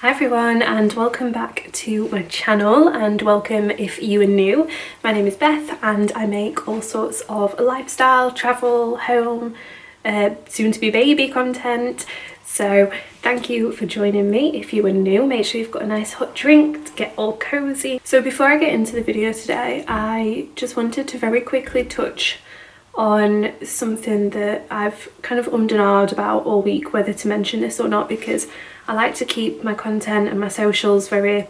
Hi everyone and welcome back to my channel, and welcome if you are new. My name is Beth and I make all sorts of lifestyle, travel, home, soon to be baby content. So thank you for joining me. If you are new, make sure you've got a nice hot drink to get all cozy. So before I get into the video today, I just wanted to very quickly touch on something that I've kind of ummed and ahed about all week, whether to mention this or not, because I like to keep my content and my socials very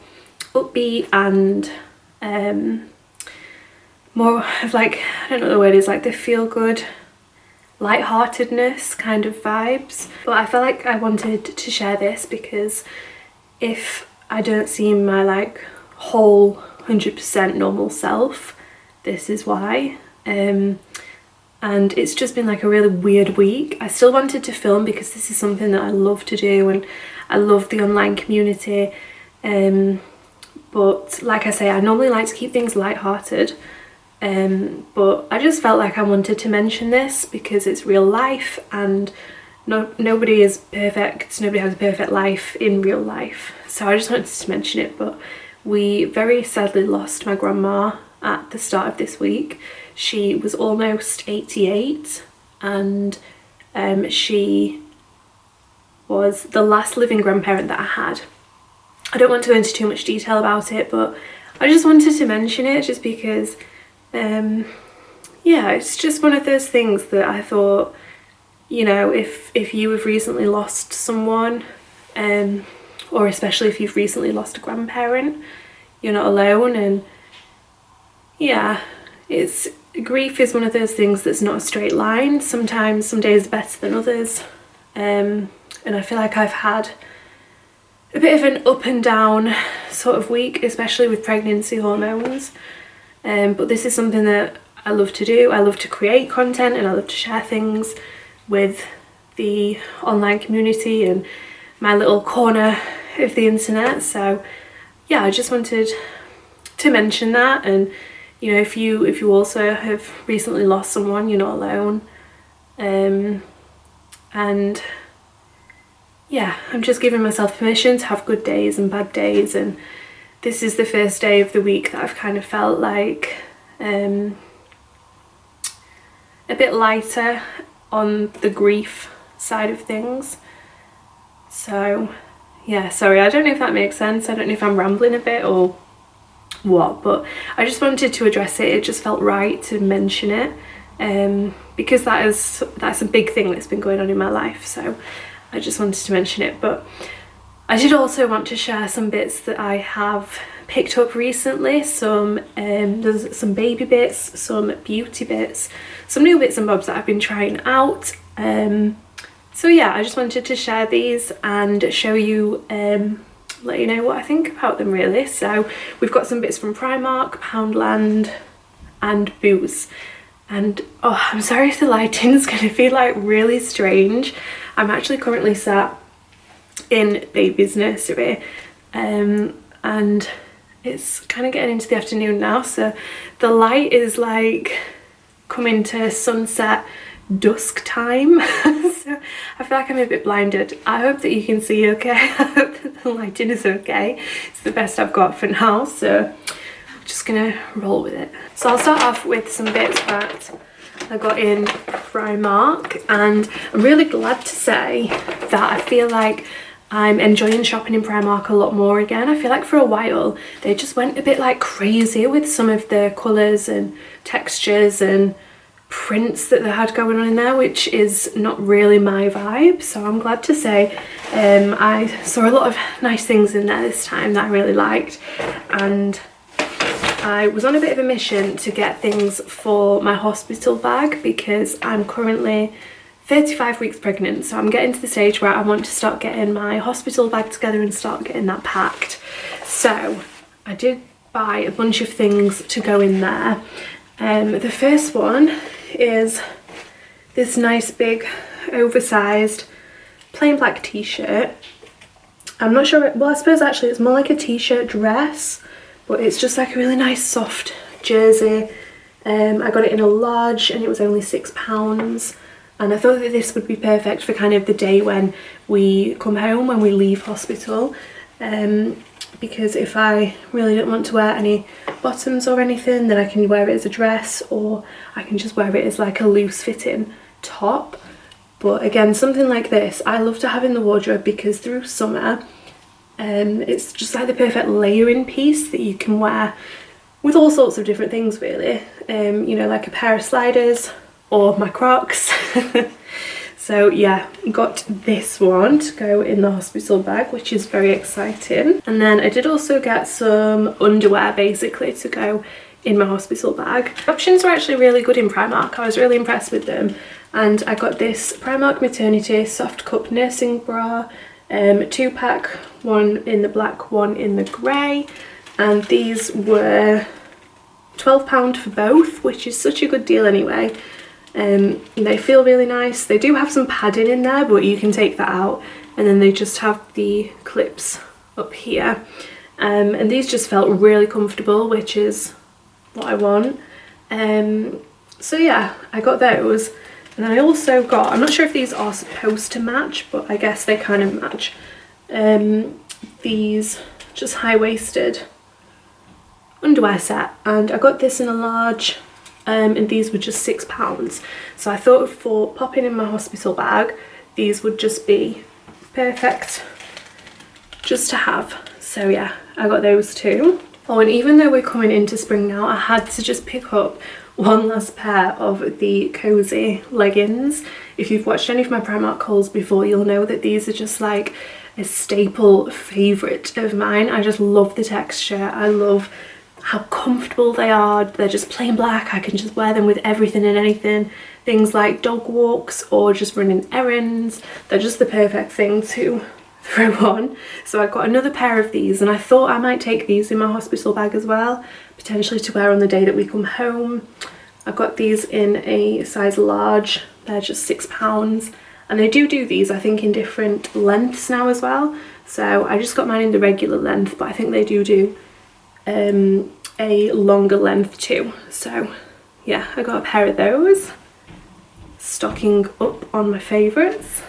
upbeat and more of like, I don't know what the word is, like the feel good lightheartedness kind of vibes. But I felt like I wanted to share this because if I don't seem my like whole 100% normal self, this is why. And it's just been like a really weird week. I still wanted to film because this is something that I love to do and I love the online community. But like I say, I normally like to keep things lighthearted. But I just felt like I wanted to mention this because it's real life and nobody is perfect. Nobody has a perfect life in real life. So I just wanted to mention it. But we very sadly lost my grandma at the start of this week. She was almost 88 and she was the last living grandparent that I had. I don't want to go into too much detail about it, but I just wanted to mention it just because yeah, it's just one of those things that I thought, you know, if you have recently lost someone, or especially if you've recently lost a grandparent, you're not alone. And yeah, grief is one of those things that's not a straight line. Sometimes some days are better than others, and I feel like I've had a bit of an up and down sort of week, especially with pregnancy hormones. But this is something that I love to do. I love to create content and I love to share things with the online community and my little corner of the internet. So yeah, I just wanted to mention that. And you know, if you also have recently lost someone, you're not alone. And yeah, I'm just giving myself permission to have good days and bad days, and this is the first day of the week that I've kind of felt like a bit lighter on the grief side of things. So yeah, sorry, I don't know if that makes sense. I don't know if I'm rambling a bit or what, but I just wanted to address it. It just felt right to mention it, because that's a big thing that's been going on in my life, so I just wanted to mention it. But I did also want to share some bits that I have picked up recently. There's some baby bits, some beauty bits, some new bits and bobs that I've been trying out. So yeah, I just wanted to share these and show you, let you know what I think about them really. So we've got some bits from Primark, Poundland and Boots. And oh, I'm sorry if the lighting's gonna be like really strange. I'm actually currently sat in baby's nursery, and it's kind of getting into the afternoon now, so the light is like coming to sunset dusk time. So I feel like I'm a bit blinded. I hope that you can see okay. I hope that the lighting is okay. It's the best I've got for now, so I'm just gonna roll with it. So I'll start off with some bits that I got in Primark, and I'm really glad to say that I feel like I'm enjoying shopping in Primark a lot more again. I feel like for a while they just went a bit like crazy with some of the colours and textures and prints that they had going on in there, which is not really my vibe. So I'm glad to say I saw a lot of nice things in there this time that I really liked, and I was on a bit of a mission to get things for my hospital bag because I'm currently 35 weeks pregnant, so I'm getting to the stage where I want to start getting my hospital bag together and start getting that packed. So I did buy a bunch of things to go in there. The first one is this nice big oversized plain black t-shirt. I'm not sure, well I suppose actually it's more like a t-shirt dress, but it's just like a really nice soft jersey. I got it in a large and it was only £6, and I thought that this would be perfect for kind of the day when we come home, when we leave hospital. because if I really don't want to wear any bottoms or anything, then I can wear it as a dress, or I can just wear it as like a loose fitting top. But again, something like this I love to have in the wardrobe because through summer it's just like the perfect layering piece that you can wear with all sorts of different things really. You know, like a pair of sliders or my Crocs. So yeah, got this one to go in the hospital bag, which is very exciting. And then I did also get some underwear basically to go in my hospital bag. The options were actually really good in Primark. I was really impressed with them. And I got this Primark Maternity Soft Cup Nursing Bra, 2-pack, one in the black, one in the grey. And these were £12 for both, which is such a good deal anyway. They feel really nice. They do have some padding in there, but you can take that out, and then they just have the clips up here. And these just felt really comfortable, which is what I want. So yeah, I got those. And then I also got, I'm not sure if these are supposed to match, but I guess they kind of match. These just high-waisted underwear set, and I got this in a large. And these were just £6. So I thought for popping in my hospital bag, these would just be perfect just to have. So yeah, I got those too. Oh, and even though we're coming into spring now, I had to just pick up one last pair of the cozy leggings. If you've watched any of my Primark hauls before, you'll know that these are just like a staple favourite of mine. I just love the texture. I love how comfortable they are. They're just plain black. I can just wear them with everything and anything. Things like dog walks or just running errands. They're just the perfect thing to throw on. So I got another pair of these, and I thought I might take these in my hospital bag as well, potentially to wear on the day that we come home. I got these in a size large. They're just £6, and they do these I think in different lengths now as well. So I just got mine in the regular length, but I think they do a longer length too. So yeah, I got a pair of those. Stocking up on my favourites.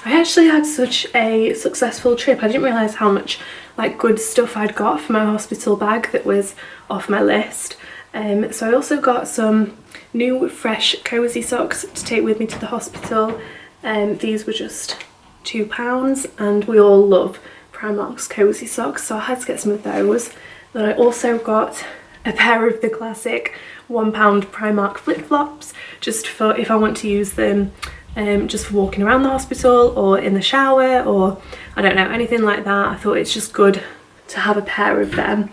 I actually had such a successful trip. I didn't realise how much like good stuff I'd got for my hospital bag that was off my list. So I also got some new fresh cozy socks to take with me to the hospital. These were just £2, and we all love Primark's cozy socks, so I had to get some of those. Then I also got a pair of the classic £1 Primark flip-flops, just for if I want to use them just for walking around the hospital or in the shower, or I don't know, anything like that. I thought it's just good to have a pair of them.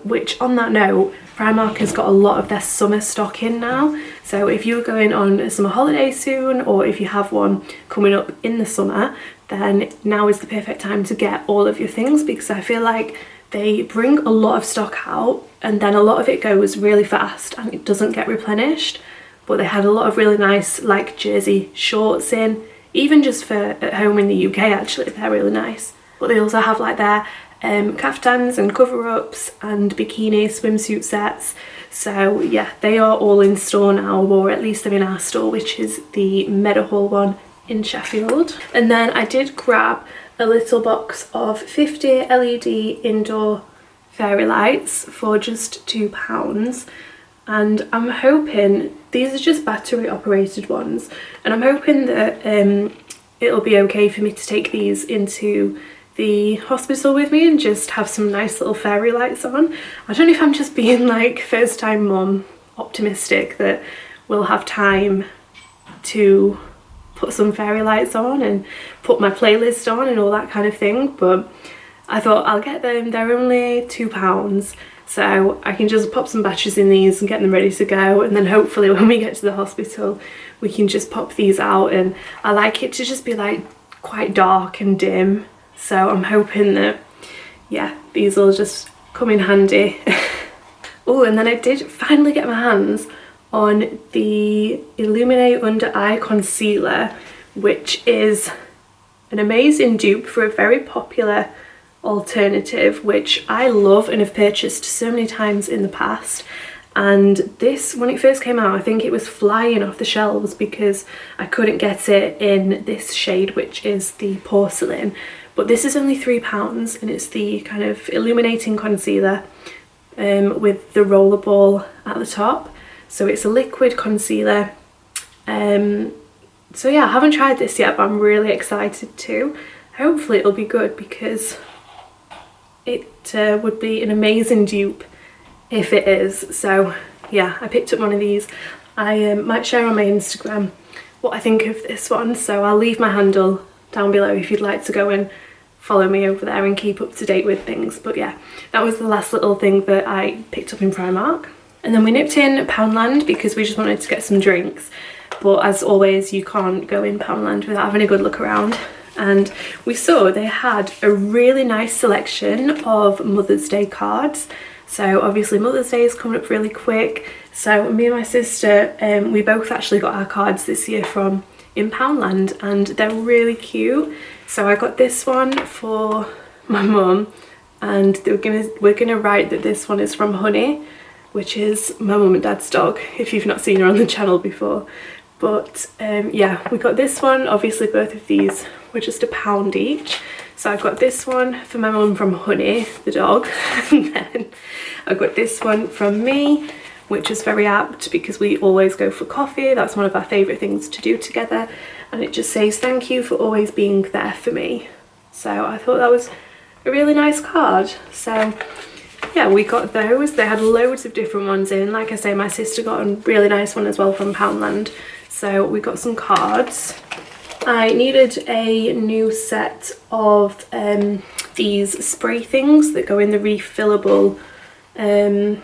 Which, on that note, Primark has got a lot of their summer stock in now. So if you're going on a summer holiday soon, or if you have one coming up in the summer, then now is the perfect time to get all of your things, because I feel like they bring a lot of stock out and then a lot of it goes really fast and it doesn't get replenished. But they had a lot of really nice like jersey shorts in, even just for at home in the UK actually, they're really nice. But they also have like their caftans and cover-ups and bikini swimsuit sets. So yeah, they are all in store now, or at least they're in our store, which is the Meadowhall one in Sheffield. And then I did grab a little box of 50 LED indoor fairy lights for just £2, and I'm hoping these are just battery operated ones, and I'm hoping that it'll be okay for me to take these into the hospital with me and just have some nice little fairy lights on. I don't know if I'm just being like first time mum optimistic that we'll have time to put some fairy lights on and put my playlist on and all that kind of thing, but I thought I'll get them. They're only £2, so I can just pop some batteries in these and get them ready to go, and then hopefully when we get to the hospital we can just pop these out. And I like it to just be like quite dark and dim, so I'm hoping that yeah, these will just come in handy. Oh, and then I did finally get my hands on the Illuminate Under Eye Concealer, which is an amazing dupe for a very popular alternative, which I love and have purchased so many times in the past. And this, when it first came out, I think it was flying off the shelves because I couldn't get it in this shade, which is the porcelain. but this is only £3 and it's the kind of illuminating concealer with the roller ball at the top. So it's a liquid concealer. So yeah, I haven't tried this yet, but I'm really excited to. Hopefully it'll be good, because it would be an amazing dupe if it is. So yeah, I picked up one of these. I might share on my Instagram what I think of this one, so I'll leave my handle down below if you'd like to go and follow me over there and keep up to date with things. But yeah, that was the last little thing that I picked up in Primark. And then we nipped in Poundland because we just wanted to get some drinks. But as always, you can't go in Poundland without having a good look around. And we saw they had a really nice selection of Mother's Day cards. So obviously Mother's Day is coming up really quick. So me and my sister, we both actually got our cards this year from in Poundland, and they're really cute. So I got this one for my mum, and we're gonna write that this one is from Honey, which is my mum and dad's dog, if you've not seen her on the channel before. But yeah, we got this one. Obviously both of these were just £1 each. So I've got this one for my mum from Honey, the dog, and then I've got this one from me, which is very apt because we always go for coffee. That's one of our favourite things to do together, and it just says thank you for always being there for me. So I thought that was a really nice card. So yeah, we got those. They had loads of different ones in. Like I say, my sister got a really nice one as well from Poundland. So we got some cards. I needed a new set of these spray things that go in the refillable, oh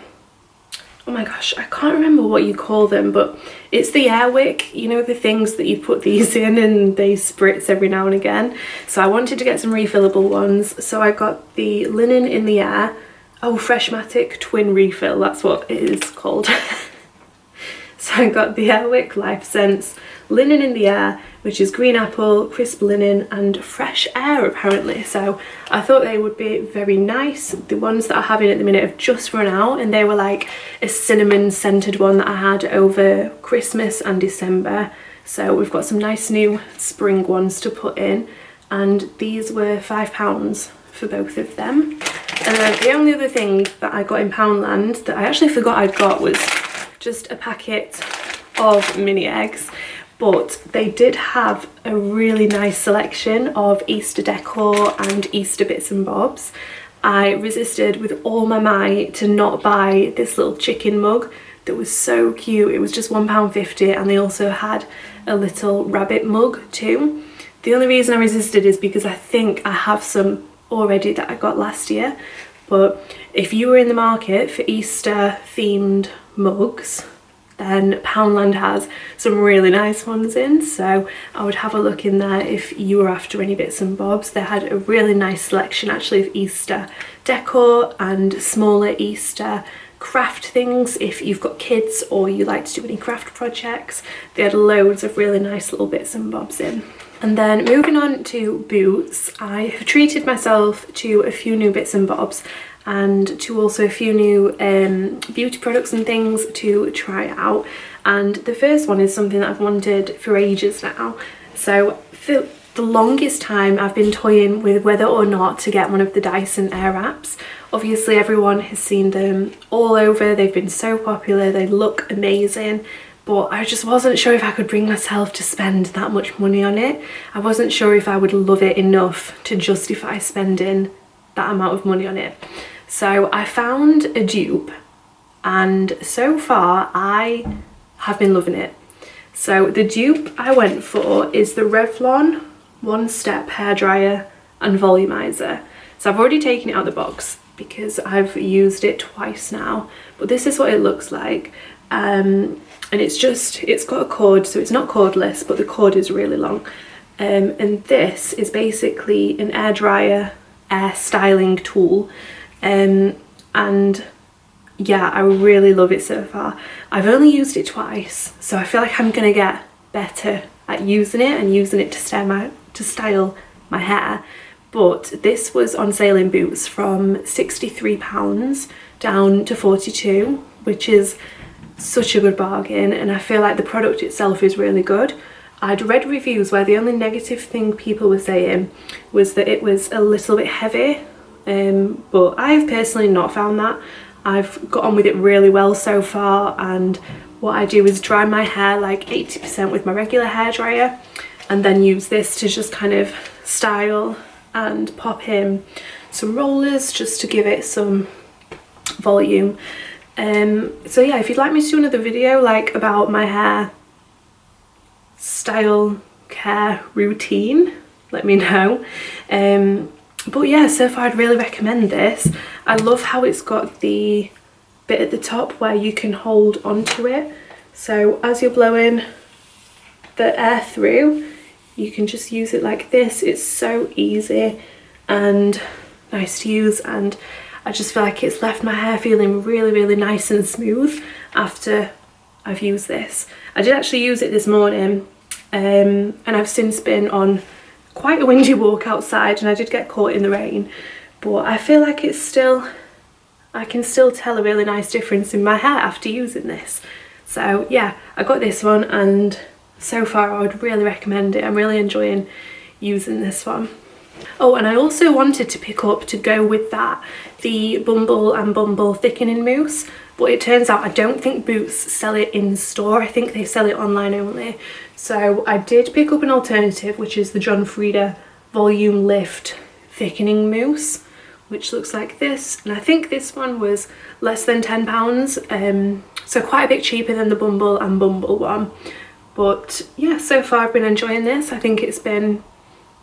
my gosh, I can't remember what you call them, but it's the air wick, you know, the things that you put these in and they spritz every now and again. So I wanted to get some refillable ones, so I got the linen in the air. Oh, Freshmatic twin refill, that's what it is called. So I got the Airwick Life Sense linen in the air, which is green apple, crisp linen and fresh air apparently. So I thought they would be very nice. The ones that I have in at the minute have just run out, and they were like a cinnamon scented one that I had over Christmas and December. So we've got some nice new spring ones to put in, and these were £5 for both of them. And then the only other thing that I got in Poundland that I actually forgot I'd got was just a packet of mini eggs, but they did have a really nice selection of Easter decor and Easter bits and bobs. I resisted with all my might to not buy this little chicken mug that was so cute. It was just £1.50, and they also had a little rabbit mug too. The only reason I resisted is because I think I have some already that I got last year. But if you were in the market for Easter themed mugs, then Poundland has some really nice ones in, so I would have a look in there if you were after any bits and bobs. They had a really nice selection actually of Easter decor and smaller Easter craft things if you've got kids or you like to do any craft projects. They had loads of really nice little bits and bobs in. And then moving on to Boots, I have treated myself to a few new bits and bobs, and to also a few new beauty products and things to try out. And the first one is something that I've wanted for ages now. So for the longest time I've been toying with whether or not to get one of the Dyson airwraps. Obviously everyone has seen them all over, they've been so popular, they look amazing, but I just wasn't sure if I could bring myself to spend that much money on it. I wasn't sure if I would love it enough to justify spending that amount of money on it. So I found a dupe, and so far I have been loving it. So the dupe I went for is the Revlon One Step Hairdryer and Volumizer. So I've already taken it out of the box because I've used it twice now, but this is what it looks like. And it's got a cord, so it's not cordless, but the cord is really long. And this is basically an air dryer, air styling tool. And yeah, I really love it so far. I've only used it twice, so I feel like I'm gonna get better at using it and using it to style my hair. But this was on sale in Boots from £63 down to £42, which is such a good bargain, and I feel like the product itself is really good. I'd read reviews where the only negative thing people were saying was that it was a little bit heavy, but I've personally not found that. I've got on with it really well so far, and what I do is dry my hair like 80% with my regular hairdryer, and then use this to just kind of style and pop in some rollers just to give it some volume. So yeah, if you'd like me to do another video like about my hair style care routine, let me know. But yeah, so far I'd really recommend this. I love how it's got the bit at the top where you can hold onto it, so as you're blowing the air through, you can just use it like this. It's so easy and nice to use, and I just feel like it's left my hair feeling really nice and smooth after I've used this. I did actually use it this morning, and I've since been on quite a windy walk outside, and I did get caught in the rain, but I feel like it's still, I can still tell a really nice difference in my hair after using this. So yeah, I got this one, and so far I would really recommend it. I'm really enjoying using this one. Oh, and I also wanted to pick up, to go with that, the Bumble and Bumble thickening mousse, but it turns out I don't think Boots sell it in store. I think they sell it online only. So I did pick up an alternative, which is the John Frieda Volume Lift Thickening Mousse, which looks like this, and I think this one was less than £10, so quite a bit cheaper than the Bumble and Bumble one. But yeah, so far I've been enjoying this. I think it's been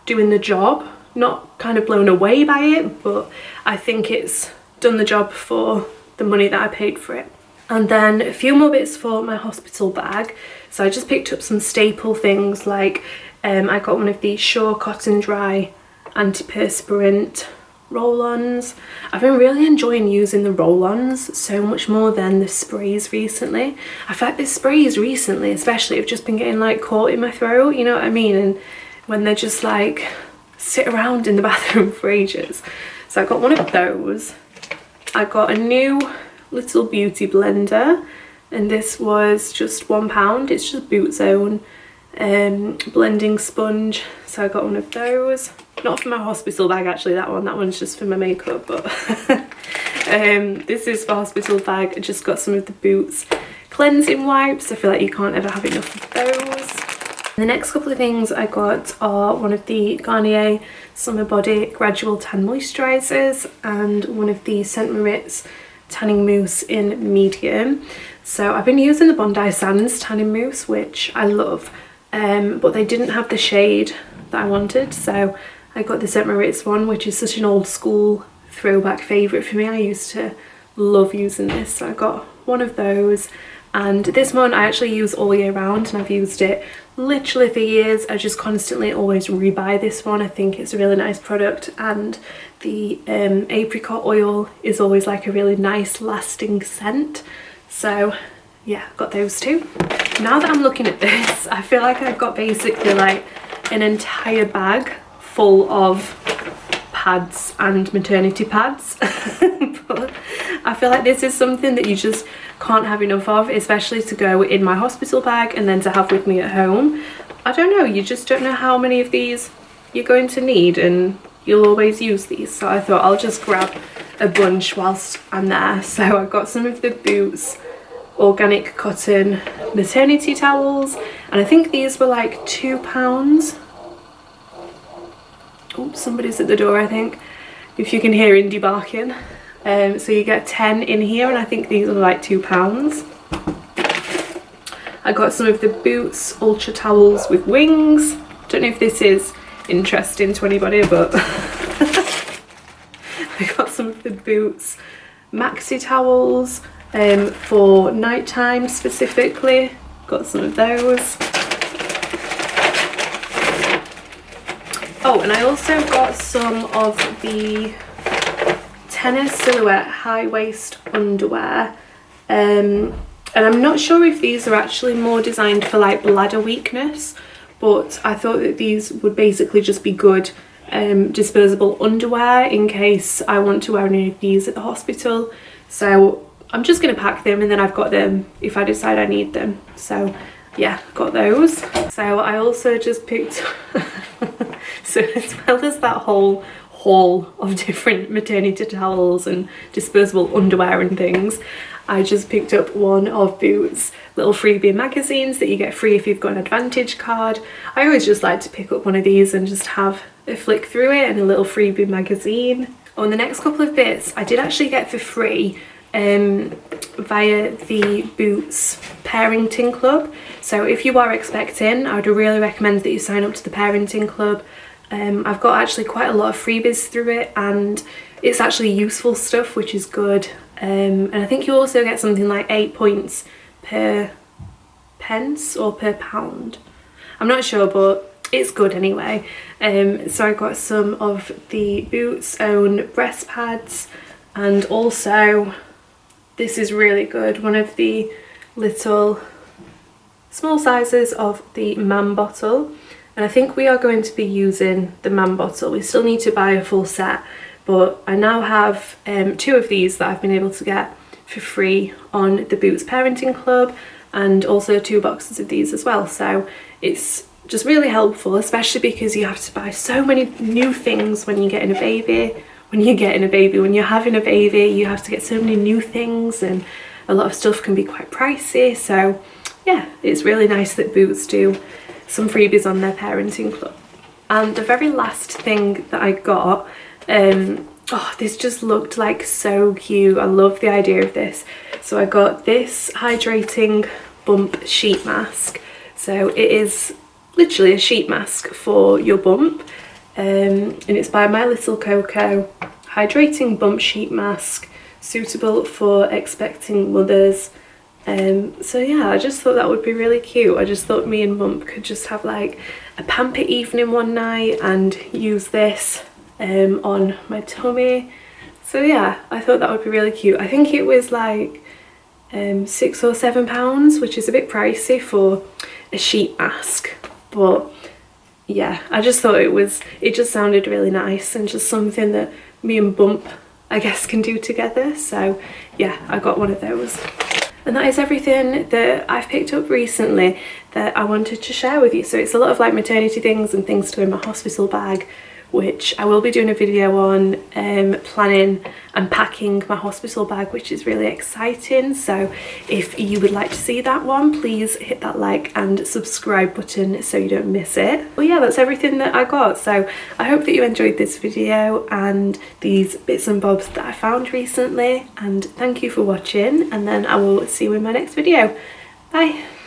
doing the job. Not kind of blown away by it, but I think it's done the job for the money that I paid for it. And then a few more bits for my hospital bag. So I just picked up some staple things, like I got one of these Sure Cotton Dry antiperspirant roll-ons. I've been really enjoying using the roll-ons so much more than the sprays recently. I feel like the sprays recently especially have just been getting like caught in my throat, you know what I mean, and when they're just like sit around in the bathroom for ages. So I got one of those. I got a new little beauty blender, and this was just £1. It's just Boots own blending sponge, so I got one of those. Not for my hospital bag actually, that one's just for my makeup, but this is for hospital bag. I just got some of the Boots cleansing wipes. I feel like you can't ever have enough of those. The next couple of things I got are one of the Garnier Summer Body Gradual Tan Moisturisers and one of the St. Moritz Tanning Mousse in medium. So I've been using the Bondi Sands tanning mousse, which I love, but they didn't have the shade that I wanted, so I got the St. Moritz one, which is such an old school throwback favourite for me. I used to love using this, so I got one of those. And this one I actually use all year round, and I've used it literally for years. I just constantly always rebuy this one. I think it's a really nice product, and the apricot oil is always like a really nice lasting scent. So yeah, got those two. Now that I'm looking at this, I feel like I've got basically like an entire bag full of pads and maternity pads. But I feel like this is something that you just can't have enough of, especially to go in my hospital bag and then to have with me at home. I don't know, you just don't know how many of these you're going to need, and you'll always use these, so I thought I'll just grab a bunch whilst I'm there. So I got some of the Boots organic cotton maternity towels, and I think these were like £2. Oh, somebody's at the door, I think, if you can hear Indy barking. So you get 10 in here, and I think these are like £2. I got some of the Boots Ultra Towels with wings. Don't know if this is interesting to anybody, but I got some of the Boots Maxi Towels for nighttime specifically. Got some of those. Oh, and I also got some of the tennis silhouette high waist underwear, and I'm not sure if these are actually more designed for like bladder weakness, but I thought that these would basically just be good disposable underwear in case I want to wear any of these at the hospital. So I'm just going to pack them, and then I've got them if I decide I need them. So yeah, got those. So I also just picked so as well as that whole haul of different maternity towels and disposable underwear and things, I just picked up one of Boots' little freebie magazines that you get free if you've got an Advantage card. I always just like to pick up one of these and just have a flick through it and a little freebie magazine. On the next couple of bits I did actually get for free via the Boots Parenting Club. So if you are expecting, I would really recommend that you sign up to the Parenting Club. I've got actually quite a lot of freebies through it, and it's actually useful stuff, which is good. And I think you also get something like 8 points per pence or per pound. I'm not sure, but it's good anyway. So I got some of the Boots' own breast pads, and also this is really good, one of the little small sizes of the Man bottle. And I think we are going to be using the Man bottle. We still need to buy a full set, but I now have 2 of these that I've been able to get for free on the Boots Parenting Club, and also 2 boxes of these as well. So it's just really helpful, especially because you have to buy so many new things when you're getting a baby. When you're having a baby, you have to get so many new things, and a lot of stuff can be quite pricey. So yeah, it's really nice that Boots do some freebies on their Parenting Club. And the very last thing that I got, oh, this just looked like so cute. I love the idea of this. So I got this hydrating bump sheet mask. So it is literally a sheet mask for your bump, and it's by My Little Coco. Hydrating bump sheet mask, suitable for expecting mothers. So yeah, I just thought that would be really cute. I just thought me and Bump could just have like a pamper evening one night and use this on my tummy. So yeah, I thought that would be really cute. I think it was like £6 or £7, which is a bit pricey for a sheet mask, but yeah, I just thought it just sounded really nice, and just something that me and Bump, I guess, can do together. So yeah, I got one of those. And that is everything that I've picked up recently that I wanted to share with you. So it's a lot of like maternity things and things to go in my hospital bag, which I will be doing a video on, planning and packing my hospital bag, which is really exciting. So if you would like to see that one, please hit that like and subscribe button so you don't miss it. Well yeah, that's everything that I got. So I hope that you enjoyed this video and these bits and bobs that I found recently, and thank you for watching, and then I will see you in my next video. Bye.